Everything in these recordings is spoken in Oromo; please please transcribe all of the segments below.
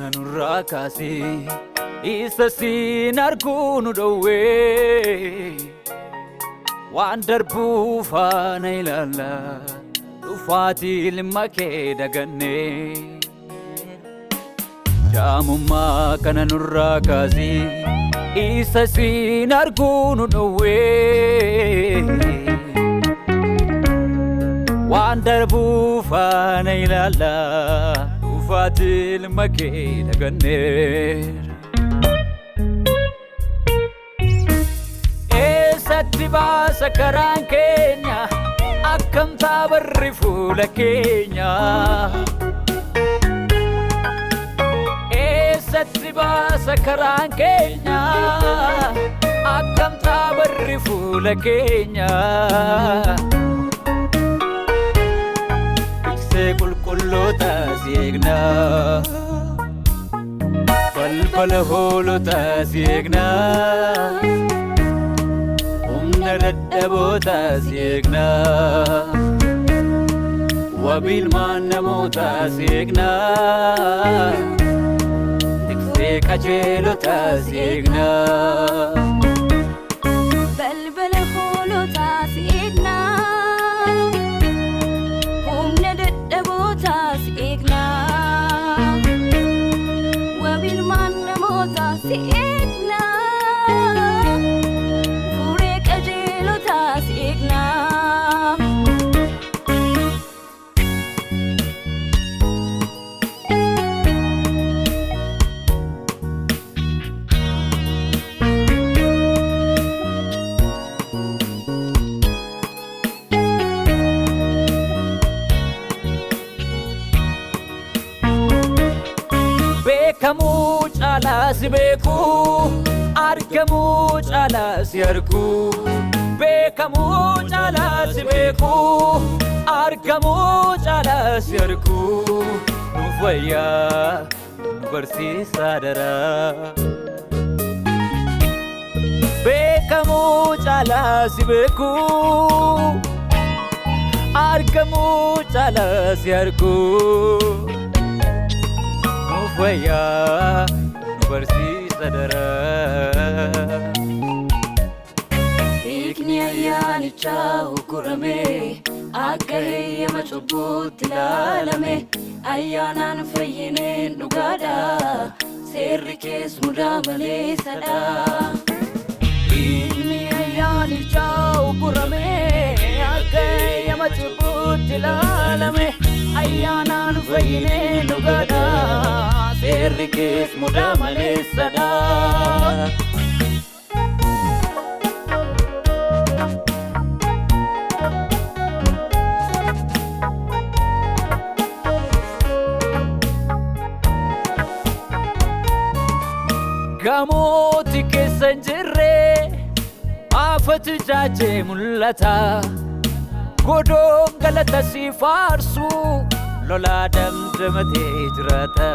kana nurraa kaasee isa siin arguun dhowwee waan darbuu faana ilaalla dhufaatii ilma kee dagannee jaamummaa kana nurraa kaasee isa siin arguun dhowwee waan darbuu faana ilaalla dhufaatii ilma kee dagannee eessatti baasa karaan keenya akkam taabarri fuula keenya eessatti baasa karaan keenya akkam taabarri fuula keenya iksee qulqulloota seegna balbala hoolota seegna humna dadhaboota seegna wabiilmaan namoota seegna iksee qajeelota seegna balbala hoolota seegna humna dadhaboota seegna wabiilmaan namoota seegna furee qajeelota seegna beekamuu caalaa si beeku argamuu caalaa si argu beekamuu caalaa si beeku argamuu caalaa si argu nu fayyaa nu barsiisaa daraa beekamuu caalaa si beeku argamuu caalaa si argu fayyaa nu barsiisa daraa hiikni ayyaanichaa uguramee akka heeyyama cubbuutti ilaalame ayyaanaan fayyineen dhugaadha seerri kees mudaa malee sadha hiikni ayyaanichaa uguramee akka heeyyama cubbuutti ilaalame ayyaanaan fayyineen dhugaadha seerri kees mudaa malee sadha gamooti keessa hin jirre afatu jaajee mul'ata godoon galata si faarsu lolaa damdamatee jiraata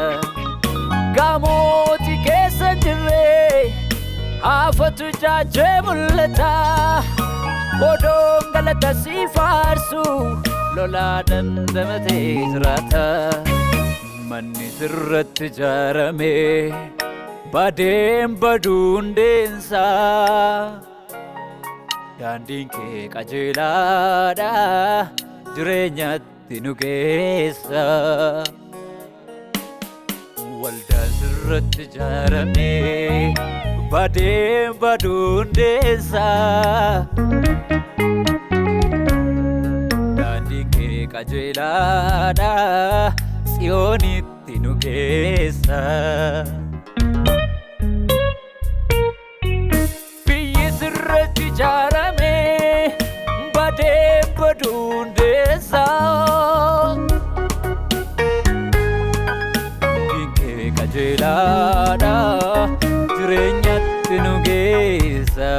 gamooti keessa hin jirre afatu jaajee mul'ata godoon galata si faarsu lolaa damdamatee jiraata manni sirratti ijaarame badeem baduun deensaa daandiin kee qajeelaadha jireenyatti nu geessa waldaan sirratti ijaarame badeem baduun deensaa daandiin kee qajeelaadha tsiyoonitti nu geessa ijaarame badeem baduun deensaa daandiin kee qajeelaadha jireenyatti nu geessa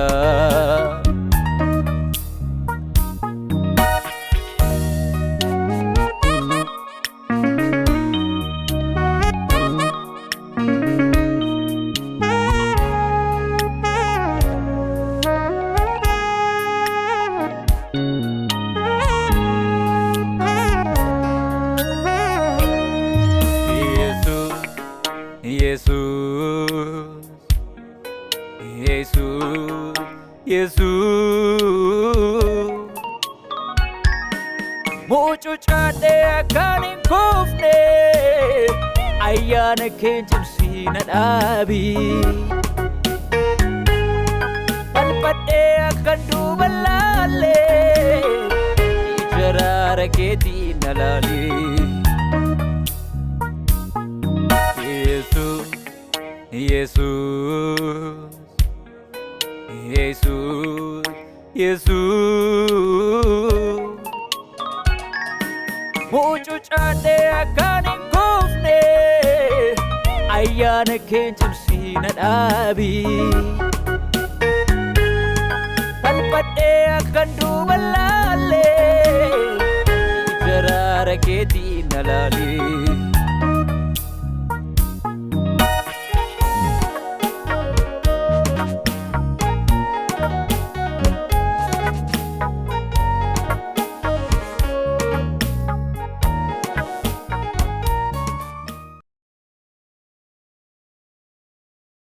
mucucaadhee akkaan hin kufne ayyaana keen cimsiina dhaabi balbadhee akkan duuba laalee ijaraara keetii na laalee Yesus, Yesus, Yesus mucucaadhee akkaan hin kufne ayyaana keen cimsiina dhaabi balbadhee akkan duuba laalee ijaraara keetii na laalee